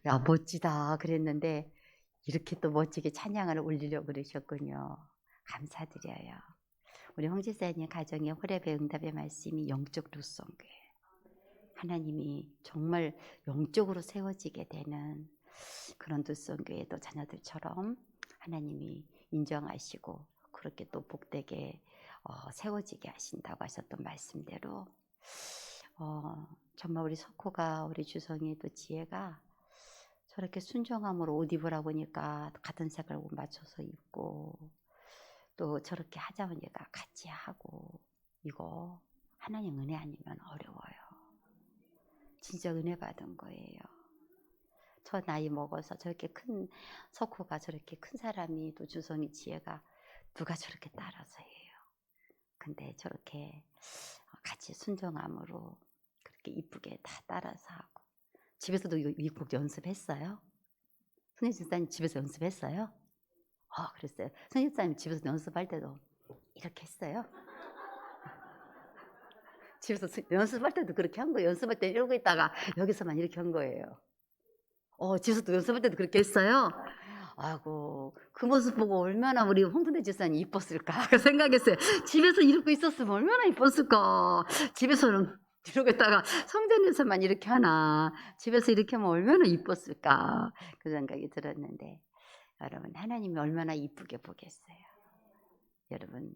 야, 멋지다 그랬는데 이렇게 또 멋지게 찬양을 올리려고 그러셨군요. 감사드려요. 우리 홍 지사님 가정의 호렙의 응답의 말씀이 영적 루성교예요. 하나님이 정말 영적으로 세워지게 되는 그런 루성교회도 자녀들처럼 하나님이 인정하시고 그렇게 또 복되게 세워지게 하신다고 하셨던 말씀대로 정말 우리 석호가 우리 주성이 또 지혜가 저렇게 순종함으로 옷 입으라고 하니까 같은 색깔 옷 맞춰서 입고 또 저렇게 하자 보니까 같이 하고 이거 하나님 은혜 아니면 어려워요. 진짜 은혜 받은 거예요. 저 나이 먹어서 저렇게 큰 석호가 저렇게 큰 사람이 또 주성이 지혜가 누가 저렇게 따라서 해요. 근데 저렇게 같이 순종함으로 그렇게 이쁘게 다 따라서 하고 집에서도 이 곡 연습했어요? 선생님 집사님 집에서 연습했어요? 그랬어요. 선생님 집사님 집에서 연습할 때도 이렇게 했어요? 집에서 연습할 때도 그렇게 한 거예요. 연습할 때 이러고 있다가 여기서만 이렇게 한 거예요. 집에서도 연습할 때도 그렇게 했어요? 아이고, 그 모습 보고 얼마나 우리 홍순대 집사님 이뻤을까 그 생각했어요. 집에서 이러고 있었으면 얼마나 이뻤을까. 집에서는 이러고 있다가 성전에서만 이렇게 하나. 집에서 이렇게 하면 얼마나 이뻤을까. 그 생각이 들었는데 여러분 하나님이 얼마나 이쁘게 보겠어요. 여러분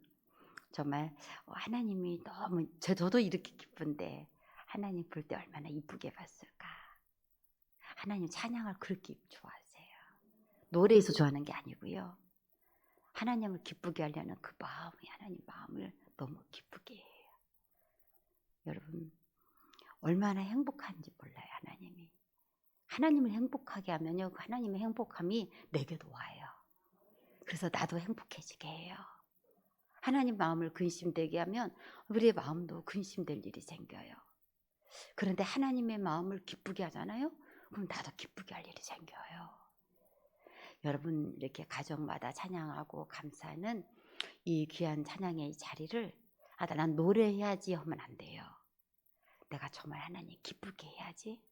정말 하나님이 너무 저도 이렇게 기쁜데 하나님 볼 때 얼마나 이쁘게 봤을까. 하나님 찬양을 그렇게 좋아하세요. 노래에서 좋아하는 게 아니고요. 하나님을 기쁘게 하려는 그 마음이 하나님 마음을 너무 기쁘게 해요. 여러분 얼마나 행복한지 몰라요. 하나님이. 하나님을 행복하게 하면요. 하나님의 행복함이 내게도 와요. 그래서 나도 행복해지게 해요. 하나님 마음을 근심되게 하면 우리의 마음도 근심될 일이 생겨요. 그런데 하나님의 마음을 기쁘게 하잖아요. 그럼 나도 기쁘게 할 일이 생겨요. 여러분 이렇게 가정마다 찬양하고 감사하는 이 귀한 찬양의 자리를 난 노래해야지 하면 안 돼요. 내가 정말 하나님 기쁘게 해야지.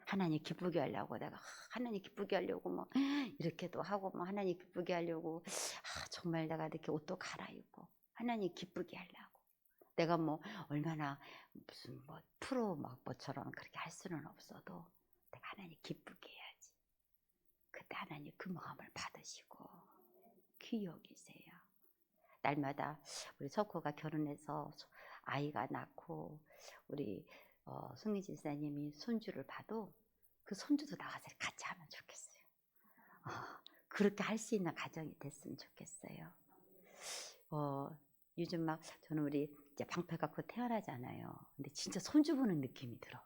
하나님 기쁘게 하려고 내가 하나님 기쁘게 하려고 뭐 이렇게도 하고 뭐 하나님 기쁘게 하려고 정말 내가 이렇게 옷도 갈아입고 하나님 기쁘게 하려고 내가 뭐 얼마나 무슨 뭐 프로 막 뭐처럼 그렇게 할 수는 없어도 내가 하나님 기쁘게 해야지. 그때 하나님 그 마음을 받으시고 귀히 여기세요. 날마다 우리 석호가 결혼해서 아이가 낳고 우리 승리 집사님이 손주를 봐도 그 손주도 나가서 같이 하면 좋겠어요. 그렇게 할 수 있는 가정이 됐으면 좋겠어요. 요즘 막 저는 우리 이제 방패가 곧 태어나잖아요. 근데 진짜 손주 보는 느낌이 들어.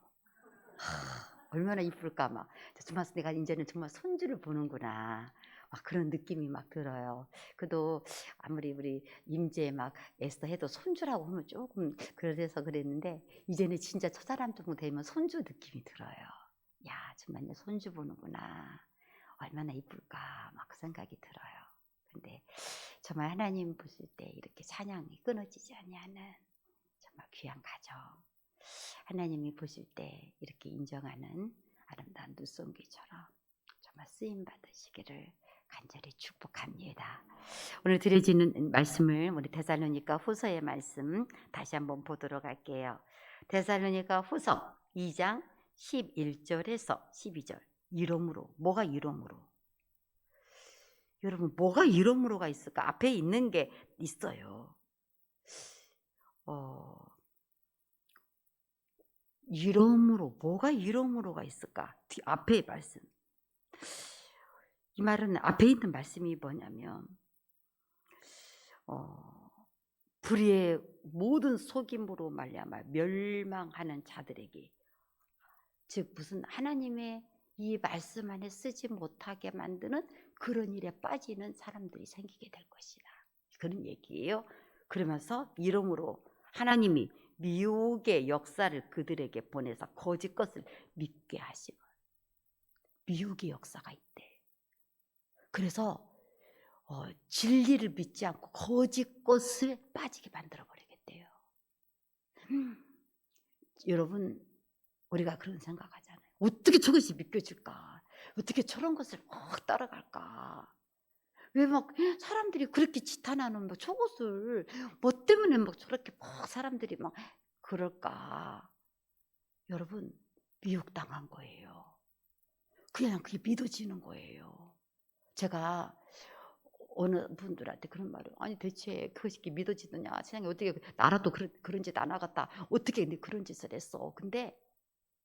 얼마나 이쁠까 막. 정말 내가 이제는 정말 손주를 보는구나. 막 그런 느낌이 막 들어요. 그래도 아무리 우리 임재 막 애써 해도 손주라고 하면 조금 그래서 그랬는데 이제는 진짜 첫사람 정도 되면 손주 느낌이 들어요. 야, 정말 내 손주 보는구나. 얼마나 이쁠까 막 그 생각이 들어요. 근데 정말 하나님 보실 때 이렇게 찬양이 끊어지지 않는 정말 귀한 가정. 하나님이 보실 때 이렇게 인정하는 아름다운 눈송이처럼 정말 쓰임 받으시기를 간절히 축복합니다. 오늘 드려지는 말씀을 우리 데살로니가 후서의 말씀 다시 한번 보도록 할게요. 데살로니가 후서 2장 11절에서 12절. 이러므로 뭐가 이러므로? 여러분 뭐가 이러므로가 있을까? 앞에 있는 게 있어요. 이러므로 뭐가 이러므로가 있을까? 앞에 말씀. 이 말은 앞에 있는 말씀이 뭐냐면 불의의 모든 속임으로 말미암아 멸망하는 자들에게 즉 무슨 하나님의 이 말씀 안에 쓰지 못하게 만드는 그런 일에 빠지는 사람들이 생기게 될 것이다. 그런 얘기예요. 그러면서 이러므로 하나님이 미혹의 역사를 그들에게 보내서 거짓 것을 믿게 하시고 미혹의 역사가 있대. 그래서 진리를 믿지 않고 거짓 것을 빠지게 만들어 버리겠대요. 여러분 우리가 그런 생각하잖아요. 어떻게 저것이 믿겨질까? 어떻게 저런 것을 막 따라갈까? 왜 막 사람들이 그렇게 지탄하는 뭐 저것을 뭐 때문에 막 저렇게 막 사람들이 막 그럴까? 여러분, 미혹당한 거예요. 그냥 그게 믿어지는 거예요. 제가 어느 분들한테 그런 말을, 아니 대체 그것이 믿어지느냐, 세상에 어떻게 나라도 그런 짓 안 하겠다, 어떻게 근데 그런 짓을 했어. 근데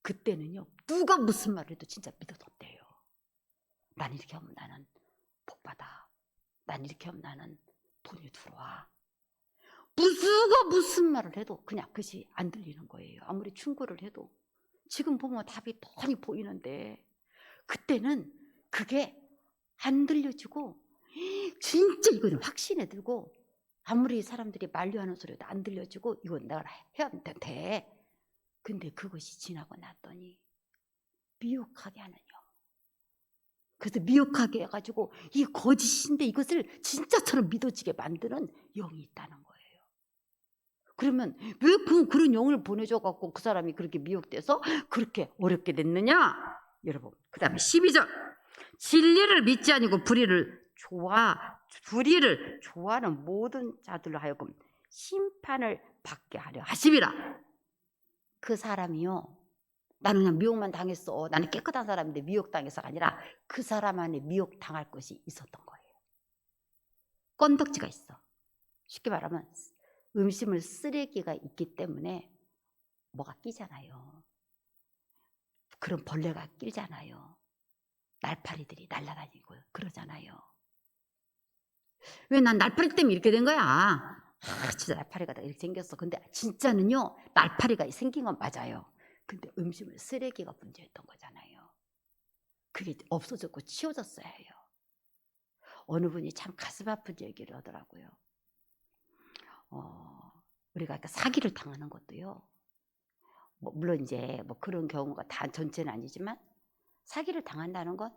그때는요, 누가 무슨 말을 해도 진짜 믿어졌대요. 난 이렇게 하면 나는 복받아, 난 이렇게 하면 나는 돈이 들어와. 누가 무슨 말을 해도 그냥 그것이 안 들리는 거예요. 아무리 충고를 해도. 지금 보면 답이 뻔히 보이는데 그때는 그게 안 들려지고 진짜 이거는 확신에 들고, 아무리 사람들이 만류하는 소리도 안 들려지고 이건 내가 해야 돼. 근데 그것이 지나고 났더니 미혹하게 하는 영. 그래서 미혹하게 해가지고 이 거짓인데 이것을 진짜처럼 믿어지게 만드는 영이 있다는 거예요. 그러면 왜 그런 영을 보내줘갖고 그 사람이 그렇게 미혹돼서 그렇게 어렵게 됐느냐? 여러분, 그 다음에 12절. 진리를 믿지 아니고 불의를 좋아하는 모든 자들로 하여금 심판을 받게 하려 하심이라. 그 사람이요, 나는 그냥 미혹만 당했어, 나는 깨끗한 사람인데 미혹당해서가 아니라 그 사람 안에 미혹당할 것이 있었던 거예요. 건덕지가 있어. 쉽게 말하면 음식물 쓰레기가 있기 때문에 뭐가 끼잖아요. 그런 벌레가 끼잖아요. 날파리들이 날아다니고 그러잖아요. 왜 난 날파리 때문에 이렇게 된 거야? 진짜 날파리가 이렇게 생겼어. 근데 진짜는요, 날파리가 생긴 건 맞아요. 근데 음식물 쓰레기가 문제였던 거잖아요. 그게 없어졌고 치워졌어야 해요. 어느 분이 참 가슴 아픈 얘기를 하더라고요. 우리가 사기를 당하는 것도요, 물론 이제 뭐 그런 경우가 다 전체는 아니지만, 사기를 당한다는 건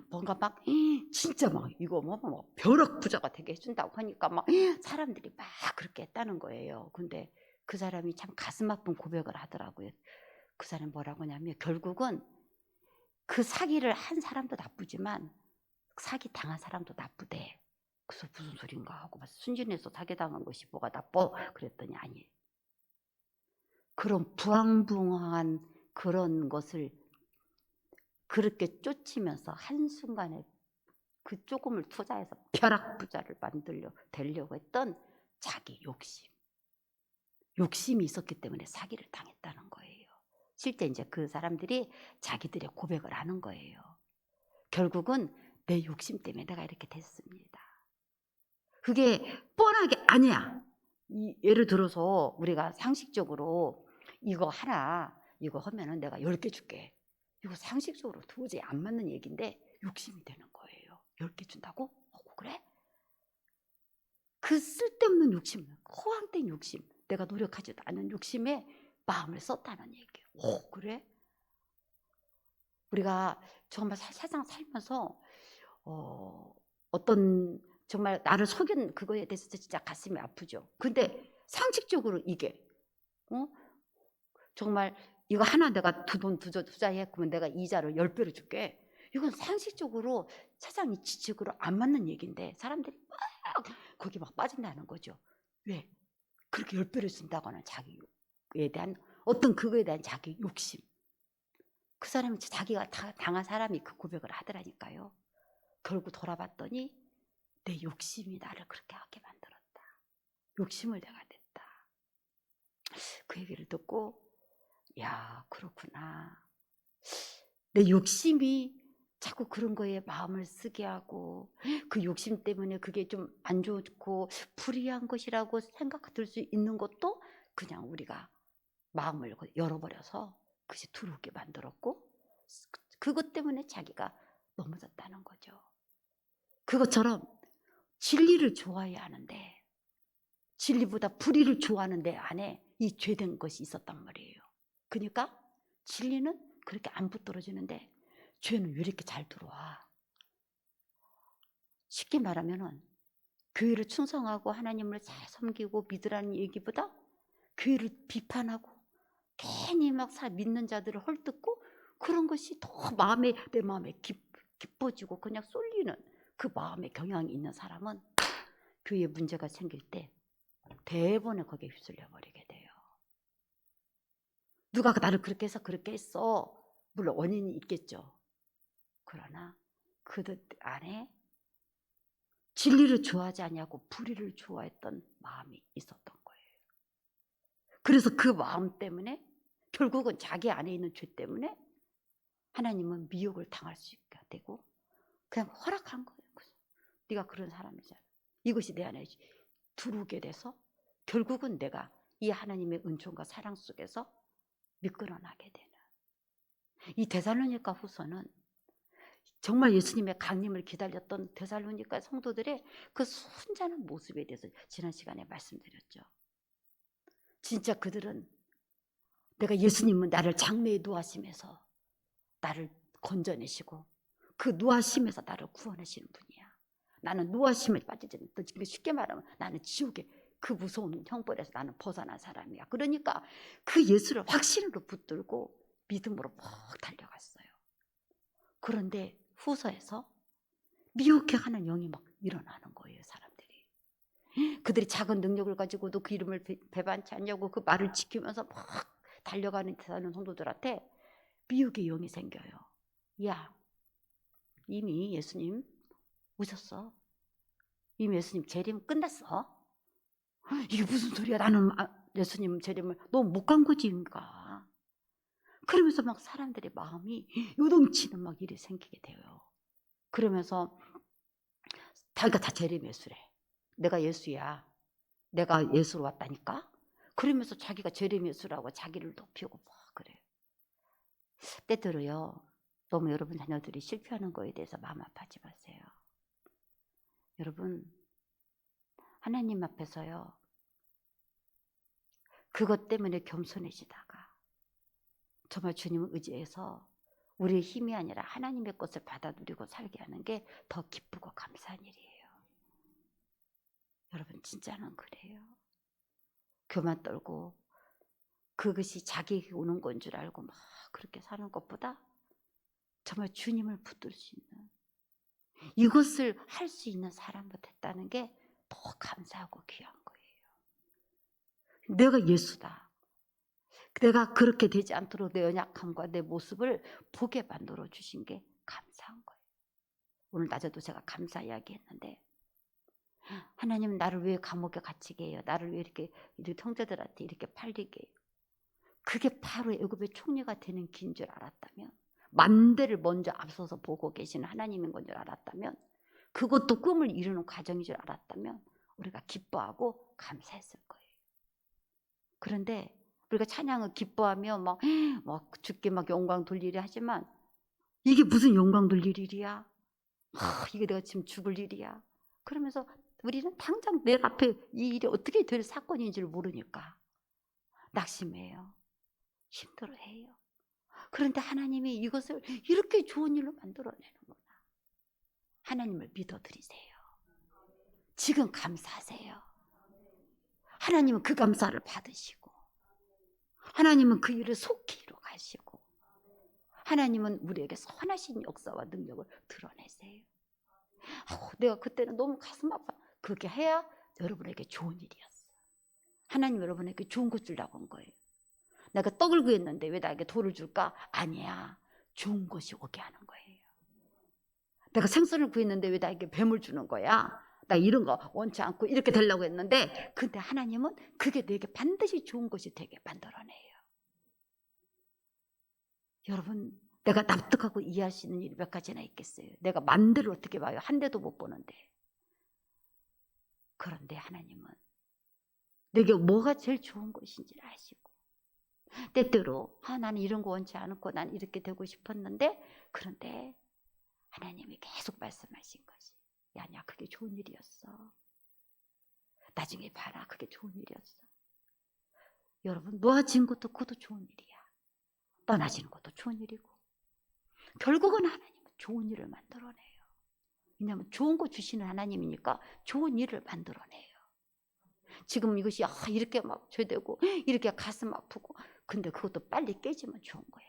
뭔가 막 진짜 막 이거 뭐 벼락 부자가 되게 해준다고 하니까 막 사람들이 막 그렇게 했다는 거예요. 근데 그 사람이 참 가슴 아픈 고백을 하더라고요. 그 사람이 뭐라고 하냐면, 결국은 그 사기를 한 사람도 나쁘지만 사기 당한 사람도 나쁘대. 그래서 무슨 소린가 하고 순진해서 사기 당한 것이 뭐가 나빠? 그랬더니 아니, 그런 부황부황한 그런 것을 그렇게 쫓으면서 한순간에 그 조금을 투자해서 벼락부자를 되려고 했던 자기 욕심이 있었기 때문에 사기를 당했다는 거예요. 실제 이제 그 사람들이 자기들의 고백을 하는 거예요. 결국은 내 욕심 때문에 내가 이렇게 됐습니다. 그게 뻔하게 아니야. 예를 들어서 우리가 상식적으로 이거 하면은 내가 10개 줄게. 이거 상식적으로 도저히 안 맞는 얘기인데 욕심이 되는 거예요. 10개 준다고? 그래? 그 쓸데없는 욕심, 허황된 욕심, 내가 노력하지도 않은 욕심에 마음을 썼다는 얘기예요. 그래? 우리가 정말 세상 살면서 어떤 정말 나를 속인 그거에 대해서 진짜 가슴이 아프죠. 근데 상식적으로 이게 정말 이거 하나 내가 돈 투자해, 그러면 내가 이자를 10배로 줄게. 이건 상식적으로 세상이 지식으로 안 맞는 얘기인데 사람들이 막 거기 막 빠진다는 거죠. 왜? 그렇게 10배를 준다거나 자기에 대한 어떤 그거에 대한 자기 욕심. 그 사람이 자기가 당한 사람이 그 고백을 하더라니까요. 결국 돌아봤더니 내 욕심이 나를 그렇게 하게 만들었다. 욕심을 내가 냈다. 그 얘기를 듣고, 야, 그렇구나. 내 욕심이 자꾸 그런 거에 마음을 쓰게 하고, 그 욕심 때문에 그게 좀 안 좋고 불의한 것이라고 생각될 수 있는 것도 그냥 우리가 마음을 열어버려서 그것이 들어오게 만들었고, 그것 때문에 자기가 넘어졌다는 거죠. 그것처럼 진리를 좋아해야 하는데 진리보다 불의를 좋아하는 내 안에 이 죄된 것이 있었단 말이에요. 그러니까 진리는 그렇게 안 붙들어지는데 죄는 왜 이렇게 잘 들어와? 쉽게 말하면은 교회를 충성하고 하나님을 잘 섬기고 믿으라는 얘기보다 교회를 비판하고 괜히 막 믿는 자들을 헐뜯고 그런 것이 더 내 마음에 깊어지고 그냥 쏠리는 그 마음의 경향이 있는 사람은 교회에 문제가 생길 때 대번에 거기에 휩쓸려 버리게 돼요. 누가 나를 그렇게 해서 그렇게 했어. 물론 원인이 있겠죠. 그러나 그들 안에 진리를 좋아하지 않냐고 불의를 좋아했던 마음이 있었던 거예요. 그래서 그 마음 때문에 결국은 자기 안에 있는 죄 때문에 하나님은 미혹을 당할 수 있게 되고 그냥 허락한 거예요. 네가 그런 사람이잖아. 이것이 내 안에 들어오게 돼서 결국은 내가 이 하나님의 은총과 사랑 속에서 미끄러나게 되는, 이 데살로니가 후서는 정말 예수님의 강림을 기다렸던 데살로니가 성도들의 그 순전한 모습에 대해서 지난 시간에 말씀드렸죠. 진짜 그들은 내가 예수님은 나를 장래에 노하심에서 나를 건져내시고 그 노하심에서 나를 구원하시는 분이야. 나는 노하심에 빠지지 않는다. 쉽게 말하면 나는 지옥의 그 무서운 형벌에서 나는 벗어난 사람이야. 그러니까 그 예수를 확신으로 붙들고 믿음으로 막 달려갔어요. 그런데 후서에서 미혹해 하는 영이 막 일어나는 거예요. 사람들이. 그들이 작은 능력을 가지고도 그 이름을 배반치 않냐고 그 말을 지키면서 막 달려가는 성도들한테 미혹의 영이 생겨요. 야, 이미 예수님 오셨어. 이미 예수님 재림 끝났어. 이게 무슨 소리야. 나는 예수님 재림을 너무 못 간 거지. 인가. 그러면서 막 사람들의 마음이 요동치는 막 일이 생기게 돼요. 그러면서 자기가 다 재림 예수래. 내가 예수야. 내가 예수로 왔다니까. 그러면서 자기가 재림 예수라고 자기를 높이고 막 그래요. 때때로요. 너무 여러분 자녀들이 실패하는 거에 대해서 마음 아파하지 마세요. 여러분 하나님 앞에서요. 그것 때문에 겸손해지다가 정말 주님을 의지해서 우리의 힘이 아니라 하나님의 것을 받아 누리고 살게 하는 게 더 기쁘고 감사한 일이에요. 여러분 진짜는 그래요. 교만 떨고 그것이 자기에게 오는 건 줄 알고 막 그렇게 사는 것보다 정말 주님을 붙들 수 있는, 이것을 할 수 있는 사람이 됐다는 게 더 감사하고 귀한 거예요. 내가 예수다. 내가 그렇게 되지 않도록 내 연약함과 내 모습을 보게 만들어 주신 게 감사한 거예요. 오늘 낮에도 제가 감사 이야기했는데 하나님은 나를 왜 감옥에 갇히게 해요? 나를 왜 이렇게 형제들한테 이렇게 팔리게 해요? 그게 바로 애굽의 총리가 되는 길인 줄 알았다면, 만대를 먼저 앞서서 보고 계시는 하나님인 건 줄 알았다면, 그것도 꿈을 이루는 과정인 줄 알았다면 우리가 기뻐하고 감사했을 거예요. 그런데 우리가 찬양을 기뻐하며 막 죽게 막 영광 돌리려 하지만 이게 무슨 영광 돌릴 일이야? 이게 내가 지금 죽을 일이야? 그러면서 우리는 당장 내 앞에 이 일이 어떻게 될 사건인 줄 모르니까 낙심해요. 힘들어해요. 그런데 하나님이 이것을 이렇게 좋은 일로 만들어내는구나. 하나님을 믿어드리세요. 지금 감사하세요. 하나님은 그 감사를 받으시고 하나님은 그 일을 속히 이루가시고 하나님은 우리에게 선하신 역사와 능력을 드러내세요. 내가 그때는 너무 가슴 아파. 그렇게 해야 여러분에게 좋은 일이었어. 하나님 여러분에게 좋은 것 주려고 한 거예요. 내가 떡을 구했는데 왜 나에게 돌을 줄까? 아니야. 좋은 것이 오게 하는 거예요. 내가 생선을 구했는데 왜 나에게 뱀을 주는 거야? 나 이런 거 원치 않고 이렇게 되려고 했는데 근데 하나님은 그게 내게 반드시 좋은 것이 되게 만들어내요. 여러분 내가 납득하고 이해할 수 있는 일이 몇 가지나 있겠어요. 내가 만대를 어떻게 봐요? 한 대도 못 보는데. 그런데 하나님은 내게 뭐가 제일 좋은 것인지를 아시고 때때로 나는 이런 거 원치 않고 난 이렇게 되고 싶었는데 그런데 하나님이 계속 말씀하신 것이 야냐 그게 좋은 일이었어. 나중에 봐라 그게 좋은 일이었어. 여러분 놓아진 것도 그것도 좋은 일이야. 떠나지는 것도 좋은 일이고 결국은 하나님은 좋은 일을 만들어내요. 왜냐하면 좋은 거 주시는 하나님이니까 좋은 일을 만들어내요. 지금 이것이 이렇게 막 죄되고 이렇게 가슴 아프고 근데 그것도 빨리 깨지면 좋은 거야.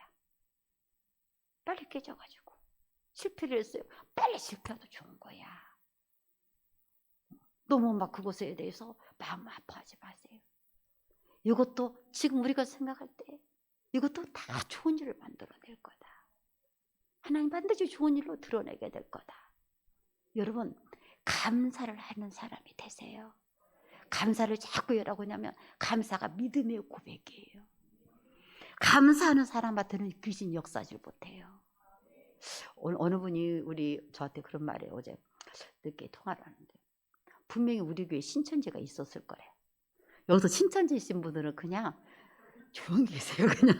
빨리 깨져가지고 실패를 했어요. 빨리 실패해도 좋은 거야. 너무 막 그것에 대해서 마음 아파하지 마세요. 이것도 지금 우리가 생각할 때 이것도 다 좋은 일을 만들어낼 거다. 하나님 반드시 좋은 일로 드러내게 될 거다. 여러분, 감사를 하는 사람이 되세요. 감사를 자꾸 하라고 하냐면 감사가 믿음의 고백이에요. 감사하는 사람한테는 귀신 역사질 못해요. 어느 분이 저한테 그런 말이에요. 어제 늦게 통화를 하는데 분명히 우리 교회에 신천지가 있었을 거래요. 여기서 신천지이신 분들은 그냥 조용히 계세요. 그냥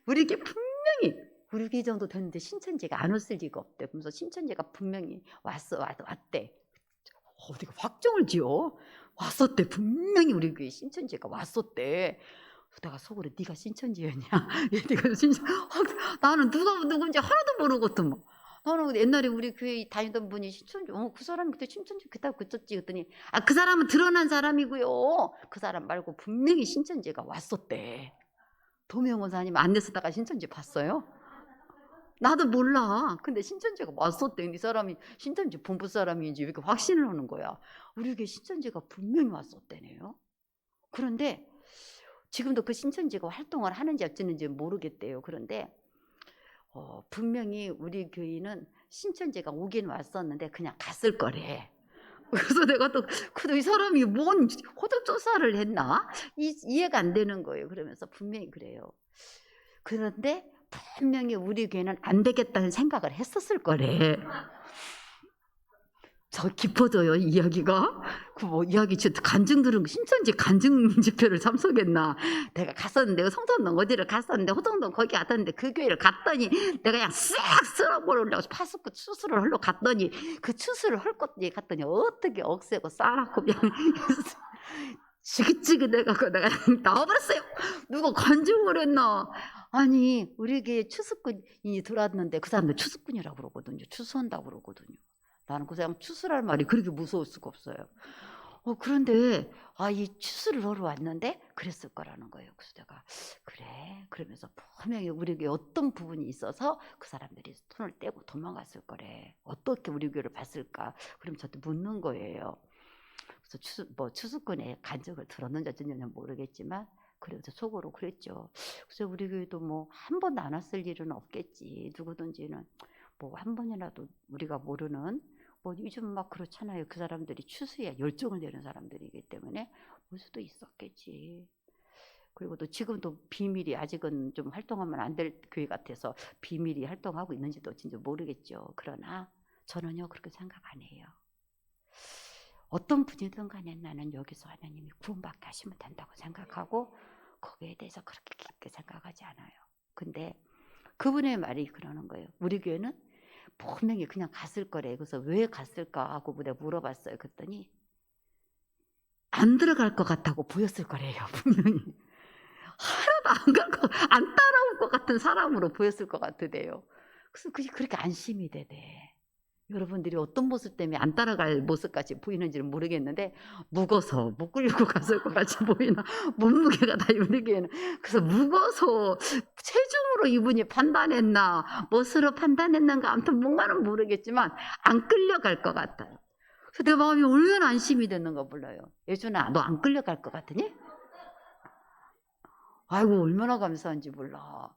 우리 교회 분명히 우리 교회 정도 됐는데 신천지가 안 왔을 리가 없대. 그러면서 신천지가 분명히 왔대. 어디가 확정을 지어? 왔었대. 분명히 우리 교회 신천지가 왔었대. 내가 속으로 네가 신천지였냐? 네가 신천. 나는 누가 누군지 하나도 모르거든. 나는 옛날에 우리 교회 다니던 분이 신천지. 그 사람이 그때 신천지 그따고 그쳤지. 그랬더니 그 사람은 드러난 사람이고요. 그 사람 말고 분명히 신천지가 왔었대. 도명원사님 안내 쓰다가 신천지 봤어요? 나도 몰라. 근데 신천지가 왔었대. 이 사람이 신천지 본부 사람인지 왜 이렇게 확신을 하는 거야. 우리 교회 신천지가 분명히 왔었대네요. 그런데 지금도 그 신천지가 활동을 하는지 어쩌는지 모르겠대요. 그런데 분명히 우리 교회는 신천지가 오긴 왔었는데 그냥 갔을 거래. 그래서 내가 또 이 사람이 뭔 호적조사를 했나? 이해가 안 되는 거예요. 그러면서 분명히 그래요. 그런데 분명히 우리 교회는 안 되겠다는 생각을 했었을 거래. 저 깊어져요, 이야기가. 이야기 간증 들은 신천지 간증 집회를 참석했나. 내가 갔었는데 성전동 어디를 갔었는데 호동동 거기 갔었는데 그 교회를 갔더니 내가 그냥 싹 쓸어버리려고 파스쿠 추수를 하러 갔더니 그 추수를 할 곳에 갔더니 어떻게 억세고 싸놨고 그냥 지긋지긋해갖고 내가 나와버렸어요. 누가 간증을 했나. 아니 우리 교회 추수꾼이 들어왔는데 그 사람들 추수꾼이라고 그러거든요. 추수한다고 그러거든요. 나는 그냥 추수랄 말이 그렇게 무서울 수가 없어요. 그런데 이 추수를 하러 왔는데 그랬을 거라는 거예요. 그래서 내가 그래 그러면서 분명히 우리 교회 어떤 부분이 있어서 그 사람들이 손을 떼고 도망갔을 거래. 어떻게 우리 교회를 봤을까? 그럼 저한테 묻는 거예요. 그래서 추수꾼의 간증을 들었는지 어쩐지 모르겠지만 그래서 속으로 그랬죠. 그래서 우리 교회도 뭐 한 번도 안 왔을 일은 없겠지. 누구든지는 뭐 한 번이라도 우리가 모르는 요즘 막 그렇잖아요. 그 사람들이 추수에 열정을 내는 사람들이기 때문에 올 수도 있었겠지. 그리고 또 지금도 비밀이 아직은 좀 활동하면 안 될 교회 같아서 비밀이 활동하고 있는지도 진짜 모르겠죠. 그러나 저는요 그렇게 생각 안 해요. 어떤 분이든 간에 나는 여기서 하나님이 구원받게 하시면 된다고 생각하고 거기에 대해서 그렇게 깊게 생각하지 않아요. 근데 그분의 말이 그러는 거예요. 우리 교회는 분명히 그냥 갔을 거래. 그래서 왜 갔을까 하고 내가 물어봤어요. 그랬더니 안 들어갈 것 같다고 보였을 거래요. 분명히 하나도 안 따라올 것 같은 사람으로 보였을 것 같으대요. 그래서 그게 그렇게 안심이 되대. 여러분들이 어떤 모습 때문에 안 따라갈 모습까지 보이는지는 모르겠는데 무거워서 못 끌고 갔을 것 같이 보이나 몸무게가 다 우리 교회는 그래서 무거워서 체중으로 이분이 판단했나 멋으로 판단했는가 아무튼 뭔가는 모르겠지만 안 끌려갈 것 같아요. 그래서 내 마음이 얼마나 안심이 되는가 몰라요. 예준아 너 안 끌려갈 것 같으니? 아이고 얼마나 감사한지 몰라.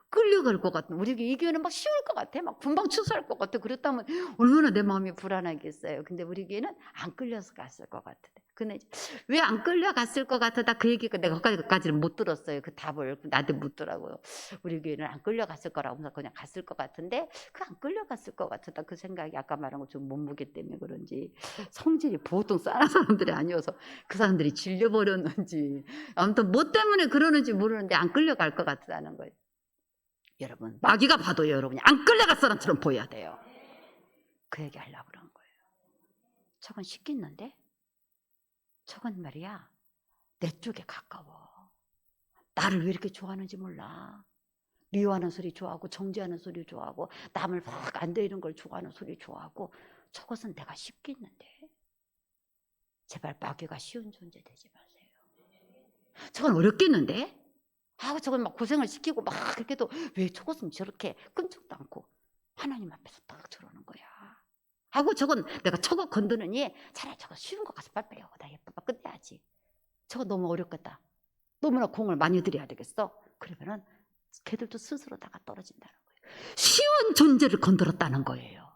끌려갈 것 같은 우리 이 교회는 막 쉬울 것 같아. 막 금방 추수할 것 같아. 그랬다면 얼마나 내 마음이 불안하겠어요. 근데 우리 교회는 안 끌려서 갔을 것 같아. 근데 왜 안 끌려갔을 것 같아? 그 얘기가 내가 거기까지는 못 들었어요. 그 답을 나한테 묻더라고요. 우리 교회는 안 끌려갔을 거라고 해서 그냥 갔을 것 같은데 그 안 끌려갔을 것 같다. 그 생각이 아까 말한 것처럼 몸무게 때문에 그런지 성질이 보통 싸한 사람들이 아니어서 그 사람들이 질려버렸는지 아무튼 뭐 때문에 그러는지 모르는데 안 끌려갈 것 같다는 거예요. 여러분 마귀가 봐도 여러분이 안 끌려갈 사람처럼 보여야 돼요. 그 얘기 하려고 그런 거예요. 저건 시켰는데 저건 말이야 내 쪽에 가까워. 나를 왜 이렇게 좋아하는지 몰라. 미워하는 소리 좋아하고 정죄하는 소리 좋아하고 남을 막 안 되는 걸 좋아하는 소리 좋아하고 저것은 내가 쉽겠는데 제발 마귀가 쉬운 존재 되지 마세요. 저건 어렵겠는데 저걸 막 고생을 시키고 막 그렇게 해도 왜 저것은 저렇게 끈적도 않고 하나님 앞에서 딱 저러는 거야. 저건 내가 저거 건드느니 차라리 저거 쉬운 거 가서 빨리빨리 하고 다 예쁘게 끝내야지. 저거 너무 어렵겠다. 너무나 공을 많이 들여야 되겠어. 그러면은 걔들도 스스로 다가 떨어진다는 거예요. 쉬운 존재를 건드렸다는 거예요.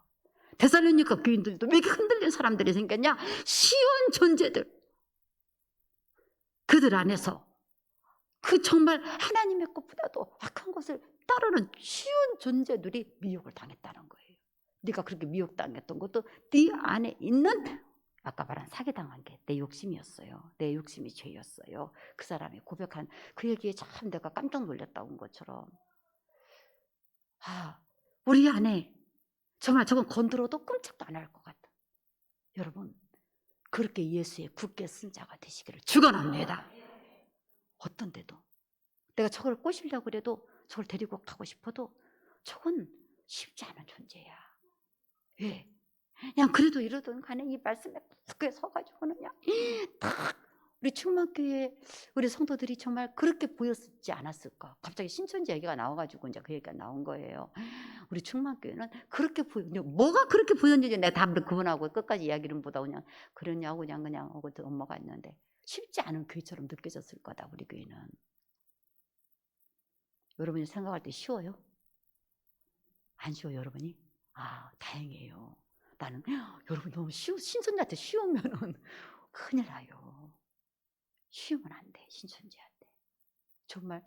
데살로니가 교인들도 왜 이렇게 흔들린 사람들이 생겼냐? 쉬운 존재들. 그들 안에서 그 정말 하나님의 것보다도 악한 것을 따르는 쉬운 존재들이 미혹을 당했다는 거예요. 네가 그렇게 미혹당했던 것도 네 안에 있는 아까 말한 사기당한 게 내 욕심이었어요. 내 욕심이 죄였어요. 그 사람이 고백한 그 얘기에 참 내가 깜짝 놀랐다는 것처럼 우리 안에 정말 저건 건드려도 끔찍도 안 할 것 같아. 여러분 그렇게 예수의 굳게 쓴 자가 되시기를 축원합니다. 어떤 데도 내가 저걸 꼬시려고 그래도 저걸 데리고 가고 싶어도 저건 쉽지 않은 존재야. 왜? 그냥 그래도 이러던 간에 이 말씀에 굳게 서가지고는 그냥 딱 우리 충만교회 우리 성도들이 정말 그렇게 보였지 않았을까? 갑자기 신천지 얘기가 나와가지고 이제 그 얘기가 나온 거예요. 우리 충만교회는 그렇게 뭐가 그렇게 보였는지 내가 다 그분하고 끝까지 이야기를 보다 그냥 그랬냐고 그냥 하고 넘어갔는데 쉽지 않은 교회처럼 느껴졌을 거다. 우리 교회는. 여러분이 생각할 때 쉬워요? 안 쉬워요, 여러분이? 다행이에요. 나는 여러분 너무 신천지한테 쉬우면은 큰일 나요. 쉬우면 안 돼, 신천지한테. 정말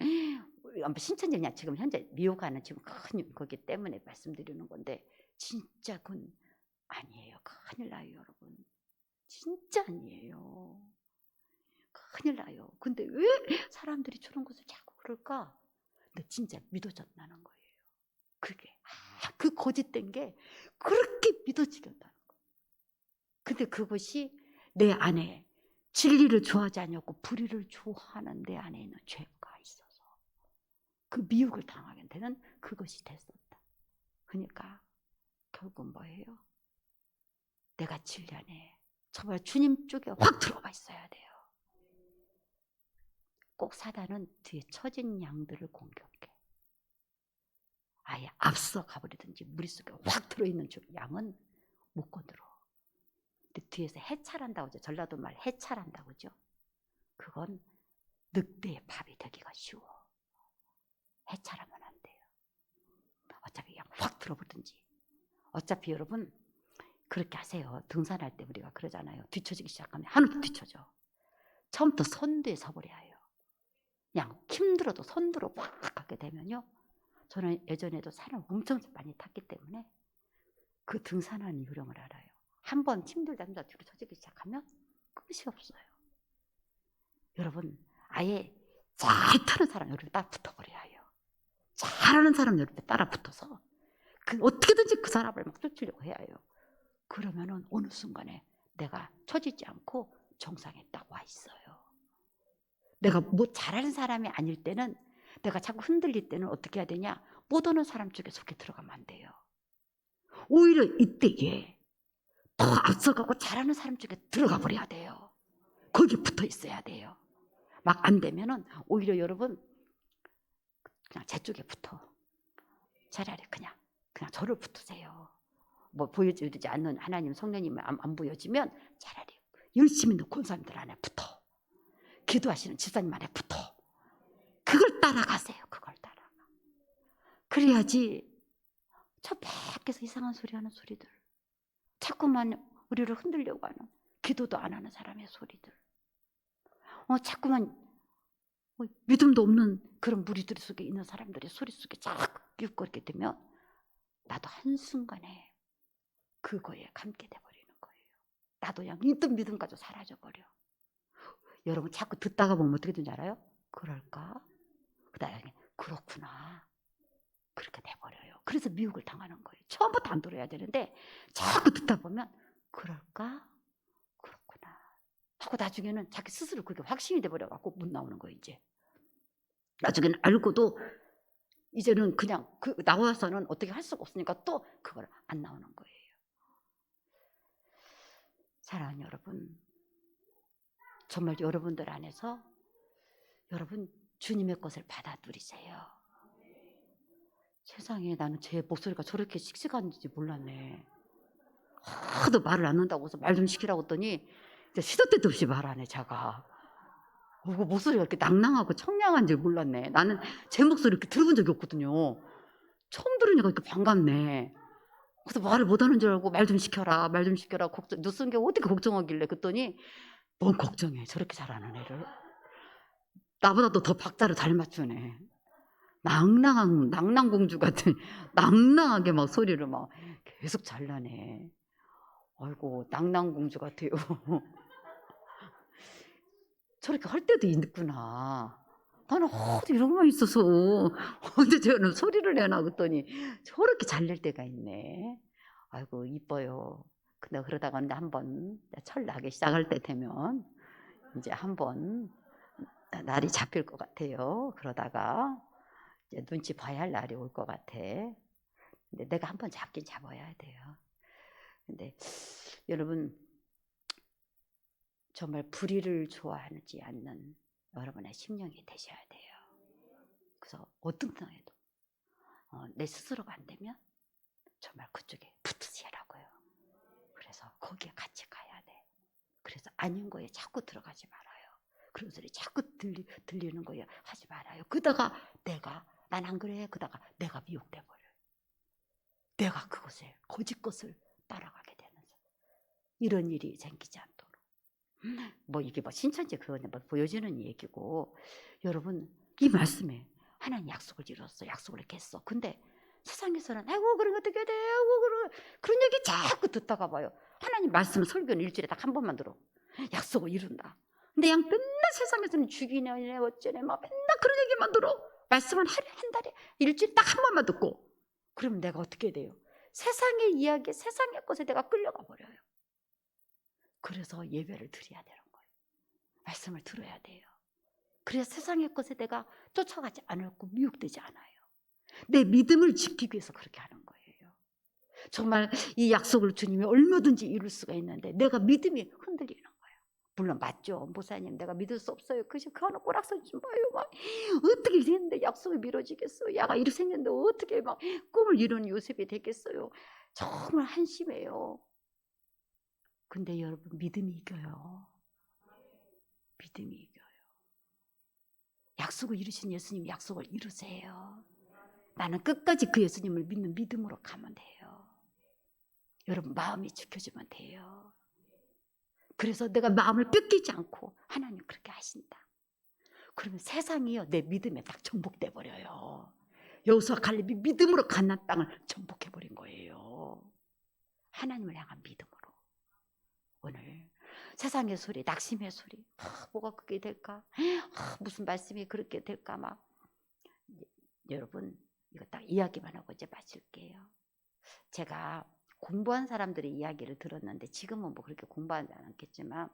신천지 그냥 지금 현재 미혹하는 지금 큰 거기 때문에 말씀드리는 건데 진짜 그건 아니에요. 큰일 나요, 여러분. 진짜 아니에요. 큰일 나요. 근데 왜 사람들이 저런 것을 자꾸 그럴까? 근데 진짜 믿어졌다는 거예요. 그게 그 거짓된 게 그렇게 믿어지게 한다는 거예요. 근데 그것이 내 안에 진리를 좋아하지 않고 불의를 좋아하는 내 안에 있는 죄가 있어서 그 미혹을 당하게 되는 그것이 됐었다. 그러니까 결국 뭐예요? 내가 진리 안에 정말 주님 쪽에 확 들어가 있어야 돼요. 꼭 사단은 뒤에 처진 양들을 공격해. 아예 앞서 가버리든지 머릿속에 확 들어있는 양은 못 건드려. 근데 뒤에서 해찰한다고 하죠. 전라도 말 해찰한다고 하죠. 그건 늑대의 밥이 되기가 쉬워. 해찰하면 안 돼요. 어차피 그냥 확 들어보든지. 어차피 여러분 그렇게 하세요. 등산할 때 우리가 그러잖아요. 뒤처지기 시작하면 하늘도 뒤처져. 처음부터 선두에 서버려야 해요. 그냥 힘들어도 선두로 확 가게 되면요. 저는 예전에도 산을 엄청 많이 탔기 때문에 그 등산하는 요령을 알아요. 한번 힘들다 뒤로 처지기 시작하면 끝이 없어요. 여러분 아예 잘 타는 사람 여러분 따라 붙어버려야 해요. 잘하는 사람 여러분 따라 붙어서 어떻게든지 그 사람을 막 쫓으려고 해야 해요. 그러면은 어느 순간에 내가 처지지 않고 정상에 딱 와 있어요. 내가 뭐 잘하는 사람이 아닐 때는 내가 자꾸 흔들릴 때는 어떻게 해야 되냐? 못 오는 사람 쪽에 속에 들어가면 안 돼요. 오히려 이때에 더 앞서가고 잘하는 사람 쪽에 들어가 버려야 돼요. 거기 붙어 있어야 돼요. 막 안 되면은 오히려 여러분 그냥 제 쪽에 붙어. 차라리 그냥 저를 붙으세요. 뭐 보여주지 않는 하나님 성령님 안 보여지면 차라리 열심히 있는 권사님들 안에 붙어. 기도하시는 집사님 안에 붙어. 그걸 따라가세요. 그걸 따라가. 그래야지 저 밖에서 이상한 소리 하는 소리들, 자꾸만 우리를 흔들려고 하는 기도도 안 하는 사람의 소리들, 자꾸만 믿음도 없는 그런 무리들 속에 있는 사람들의 소리 속에 자꾸 끼웃거리게 되면 나도 한순간에 그거에 감게 돼버리는 거예요. 나도 그냥 있던 믿음 가지고 사라져버려. 여러분 자꾸 듣다가 보면 어떻게 되는지 알아요? 그럴까? 그다음에 그렇구나. 그렇게 돼버려요. 그래서 미혹을 당하는 거예요. 처음부터 안 들어야 되는데 자꾸 듣다 보면 그럴까? 그렇구나 하고 나중에는 자기 스스로 그게 확신이 돼버려갖고 못 나오는 거예요. 이제 나중에는 알고도 이제는 그냥 나와서는 어떻게 할 수가 없으니까 또 그걸 안 나오는 거예요. 사랑하는 여러분, 정말 여러분들 안에서 여러분 주님의 것을 받아 누리세요. 세상에 나는 제 목소리가 저렇게 씩씩한지 몰랐네. 하도 말을 안 한다고 해서 말 좀 시키라고 했더니 시도 때도 없이 말 안 해, 자가. 목소리가 이렇게 낭낭하고 청량한 줄 몰랐네. 나는 제 목소리 이렇게 들어본 적이 없거든요. 처음 들으니까 이렇게 반갑네. 그래서 말을 못하는 줄 알고 말 좀 시켜라, 말 좀 시켜라. 늦순게 어떻게 걱정하길래 그랬더니 뭔 걱정해, 저렇게 잘하는 애를. 나보다도 더 박자를 잘 맞추네. 낭낭한 낭낭공주 같은 낭낭하게 막 소리를 막 계속 잘 나네. 아이고 낭낭공주 같아요. 저렇게 할 때도 있구나. 나는 어디 이런 것만 있어서 언제 저는 소리를 내나 그랬더니 저렇게 잘 낼 때가 있네. 아이고 이뻐요. 근데 그러다가 이제 한번 철 나기 시작할 때 되면 이제 한번 날이 잡힐 것 같아요. 그러다가 이제 눈치 봐야 할 날이 올 것 같아. 근데 내가 한번 잡긴 잡아야 돼요. 근데 여러분 정말 불의를 좋아하지 않는 여러분의 심령이 되셔야 돼요. 그래서 어떤 상황에도 내 스스로가 안 되면 정말 그쪽에 붙으시라고요. 그래서 거기에 같이 가야 돼. 그래서 아닌 거에 자꾸 들어가지 말아요. 그런 소리 자꾸 들리는 거에 하지 말아요. 그러다가 난 안 그래. 그러다가 내가 미혹돼 버려요. 내가 그것을 거짓 것을 따라가게 되면서 이런 일이 생기지 않도록. 뭐 이게 뭐 신천지 그거는 뭐 보여지는 얘기고, 여러분 이 말씀에 하나님 약속을 이뤘어, 약속을 이렇게 했어. 근데 세상에서는 아이고 그런 거 어떻게 돼, 아이고 그런 얘기 자꾸 듣다가 봐요. 하나님 말씀 설교는 일주일에 딱 한 번만 들어. 약속을 이룬다. 근데 양 맨날 세상에서는 죽이네 어쩌네 막 맨날 그런 얘기만 들어. 말씀은 하루에 한 달에 일주일에 딱 한 번만 듣고. 그러면 내가 어떻게 돼요? 세상의 이야기, 세상의 것에 내가 끌려가 버려요. 그래서 예배를 드려야 되는 거예요. 말씀을 들어야 돼요. 그래서 세상의 것에 내가 쫓아가지 않았고 미혹되지 않아요. 내 믿음을 지키기 위해서 그렇게 하는 거예요. 정말 이 약속을 주님이 얼마든지 이룰 수가 있는데 내가 믿음이 흔들리는 거예요. 물론 맞죠. 목사님 내가 믿을 수 없어요. 그 하나 꼬락서 좀 봐요. 막 어떻게 이랬는데 약속이 미뤄지겠어요. 야가 이렇게 생겼는데 어떻게 막 꿈을 이루는 요셉이 되겠어요. 정말 한심해요. 근데 여러분 믿음이 이겨요. 믿음이 이겨요. 약속을 이루신 예수님 약속을 이루세요. 나는 끝까지 그 예수님을 믿는 믿음으로 가면 돼요. 여러분 마음이 지켜지면 돼요. 그래서 내가 마음을 뺏기지 않고 하나님 그렇게 하신다. 그러면 세상이요 내 믿음에 딱 정복돼 버려요. 여호수아 갈렙이 믿음으로 가나안 땅을 정복해 버린 거예요. 하나님을 향한 믿음으로. 오늘 세상의 소리, 낙심의 소리, 뭐가 그게 될까? 무슨 말씀이 그렇게 될까? 막 여러분 이거 딱 이야기만 하고 이제 마칠게요. 제가 공부한 사람들의 이야기를 들었는데 지금은 뭐 그렇게 공부하지 않겠지만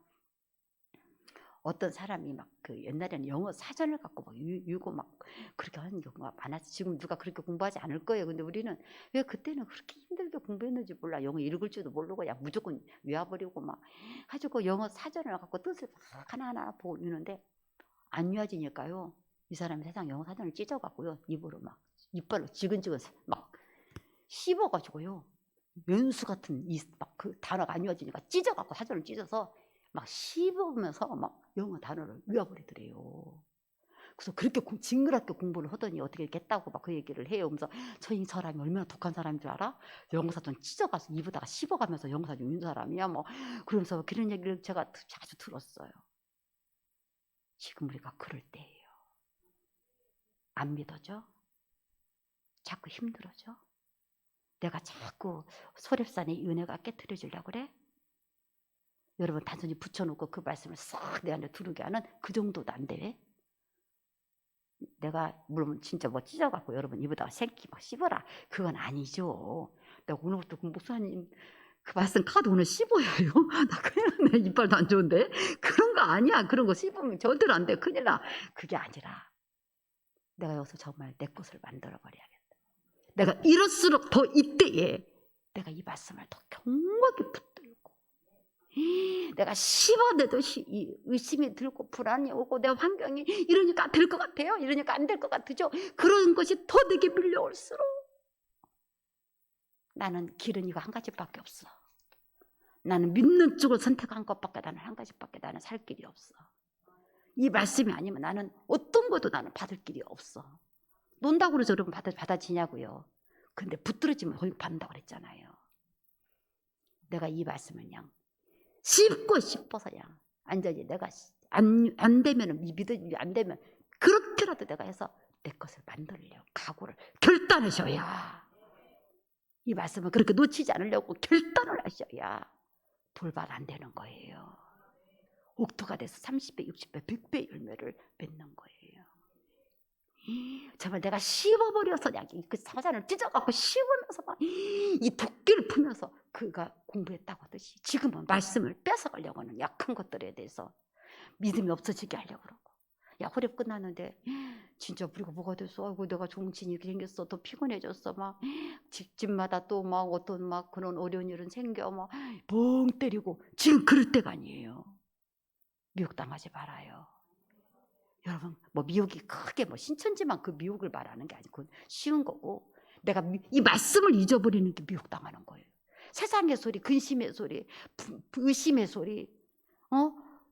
어떤 사람이 막 그 옛날에는 영어 사전을 갖고 막 유고 막 그렇게 하는 경우가 많았지. 지금 누가 그렇게 공부하지 않을 거예요. 근데 우리는 왜 그때는 그렇게 힘들게 공부했는지 몰라. 영어 읽을 줄도 모르고 그냥 무조건 외워버리고 막 가지고 영어 사전을 갖고 뜻을 막 하나하나 보고 있는데 안 외워지니까요. 이 사람이 세상 영어 사전을 찢어갖고요. 입으로 막 이빨로 지근지근 막 씹어가지고요. 연수 같은 막 그 단어가 안 외워지니까 찢어갖고 사전을 찢어서 막 씹으면서 막 영어 단어를 외워버리더래요. 그래서 그렇게 징그럽게 공부를 하더니 어떻게 했다고 막 그 얘기를 해요. 그래서 저 이 사람이 얼마나 독한 사람인 줄 알아? 영어사전 찢어가서 입에다가 씹어가면서 영어사전 읽는 사람이야. 뭐 그러면서 그런 얘기를 제가 자주 들었어요. 지금 우리가 그럴 때예요. 안 믿어져? 자꾸 힘들어져? 내가 자꾸 소렙산의 은혜가 깨트려지려고 그래? 여러분 단순히 붙여놓고 그 말씀을 싹 내 안에 들어오게 하는 그 정도도 안 돼. 내가 물론 진짜 뭐 찢어갖고 여러분 입에다가 생기 막 씹어라 그건 아니죠. 내가 오늘부터 그 목사님 그 말씀 카드 오늘 씹어요. 나 큰일 났네. 이빨도 안 좋은데 그런 거 아니야. 그런 거 씹으면 절대로 안 돼. 큰일 나. 그게 아니라 내가 여기서 정말 내 것을 만들어 버려야겠다. 내가 이럴수록 더 이때에 내가 이 말씀을 더 경하게 붙들고 내가 씹어내도 의심이 들고 불안이 오고 내 환경이 이러니까 될 것 같아요. 이러니까 안 될 것 같으죠. 그런 것이 더 내게 밀려올수록 나는 길은 이거 한 가지밖에 없어. 나는 믿는 쪽을 선택한 것밖에 나는 한 가지밖에 나는 살 길이 없어. 이 말씀이 아니면 나는 어떤 것도 나는 받을 길이 없어. 논다고 그래서 여러분 받아지냐고요. 근데 붙들어지면 거기 받는다고 그랬잖아요. 내가 이 말씀을 그냥 씹고 씹어서 그냥 완전히 내가 안 되면 믿음이 안 되면 그렇게라도 내가 해서 내 것을 만들려고 각오를 결단하셔야, 이 말씀을 그렇게 놓치지 않으려고 결단을 하셔야 돌발 안 되는 거예요. 옥토가 돼서 30배, 60배, 100배 열매를 맺는 거예요. 정말 내가 씹어버려서 그냥 그 사자를 찢어갖고 씹으면서 막 이 도끼를 풀면서 그가 공부했다고 하듯이 지금은 말씀을 뺏어가려고 하는 약한 것들에 대해서 믿음이 없어지게 하려고 그러고, 야 호렙 끝났는데 진짜 우리가 뭐가 됐어? 아이고 내가 종친이 이렇게 생겼어. 더 피곤해졌어. 막 집마다 또 막 어떤 막 그런 어려운 일은 생겨 막 뻥 때리고. 지금 그럴 때가 아니에요. 미혹당하지 말아요. 여러분 뭐 미혹이 크게 뭐 신천지만 그 미혹을 말하는 게 아니고 쉬운 거고, 내가 이 말씀을 잊어버리는 게 미혹당하는 거예요. 세상의 소리, 근심의 소리, 의심의 소리,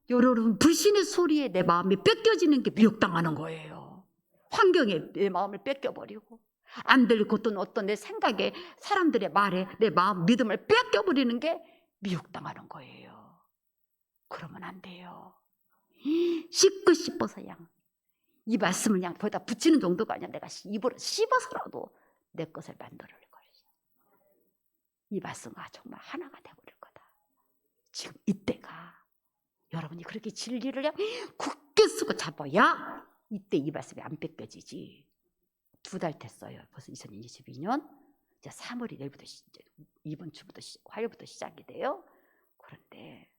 여러분 불신의 소리에 내 마음이 뺏겨지는 게 미혹당하는 거예요. 환경에 내 마음을 뺏겨버리고 안 될 어떤 내 생각에 사람들의 말에 내 마음 믿음을 뺏겨버리는 게 미혹당하는 거예요. 그러면 안 돼요. 씹고 씹어서 그냥 이 말씀을 그냥 거기다 붙이는 정도가 아니라 내가 입으로 씹어서라도 내 것을 만들어낼 거예요. 이 말씀과 정말 하나가 되어버릴 거다. 지금 이때가 여러분이 그렇게 진리를 그냥 굳게 쓰고 잡아야 이때 이 말씀이 안 뺏겨지지. 2달 됐어요. 벌써 2022년 이제 3월이 내일부터 이번 주부터 화요일부터 시작이 돼요. 그런데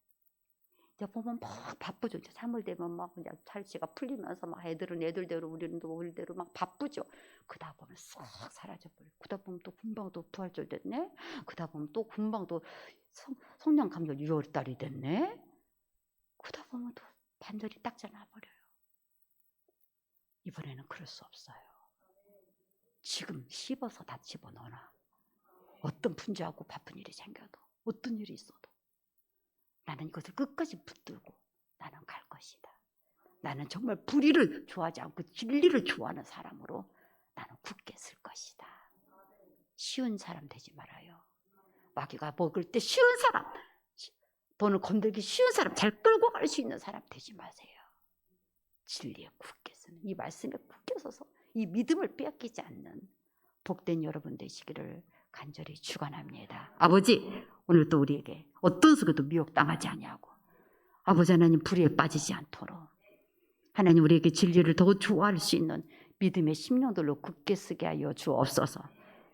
이제 보면 막 바쁘죠. 이제 3월 되면 막 그냥 날씨가 풀리면서 막 애들은 애들대로 우리는 또 우리대로 막 바쁘죠. 그러다 보면 싹 사라져버리고, 그러다 보면 또 금방 또 부활절 됐네. 그러다 보면 또 금방 또 성령 감격 6월달이 됐네. 그러다 보면 또 반절이 딱 지나버려요. 이번에는 그럴 수 없어요. 지금 씹어서 다 집어넣어놔. 어떤 분주하고 바쁜 일이 생겨도, 어떤 일이 있어도 나는 이것을 끝까지 붙들고 나는 갈 것이다. 나는 정말 불의를 좋아하지 않고 진리를 좋아하는 사람으로 나는 굳게 쓸 것이다. 쉬운 사람 되지 말아요. 마귀가 먹을 때 쉬운 사람, 돈을 건들기 쉬운 사람, 잘 끌고 갈 수 있는 사람 되지 마세요. 진리에 굳게 쓰는, 이 말씀에 굳게 서서 이 믿음을 빼앗기지 않는 복된 여러분 되시기를 간절히 축원합니다. 아버지, 오늘 또 우리에게 어떤 속에도 미혹당하지 아니하고 아버지 하나님 불의에 빠지지 않도록 하나님 우리에게 진리를 더 좋아할 수 있는 믿음의 심령들로 굳게 쓰게 하여 주옵소서.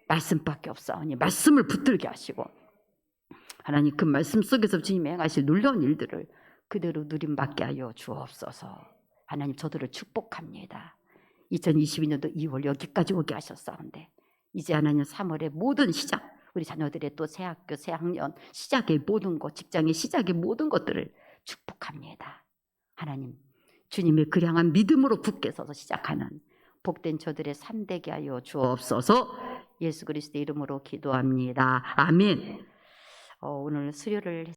말씀밖에 없사오니 말씀을 붙들게 하시고 하나님 그 말씀 속에서 주님이 행하실 놀라운 일들을 그대로 누림받게 하여 주옵소서. 하나님 저들을 축복합니다. 2022년도 2월 여기까지 오게 하셨사온데 이제 하나님 3월의 모든 시작, 우리 자녀들의 또 새 학교, 새 학년 시작의 모든 것, 직장의 시작의 모든 것들을 축복합니다. 하나님 주님의 그 향한 믿음으로 굳게 서서 시작하는 복된 저들의 삶 되게 하여 주옵소서. 예수 그리스도의 이름으로 기도합니다. 아멘. 오늘 수료를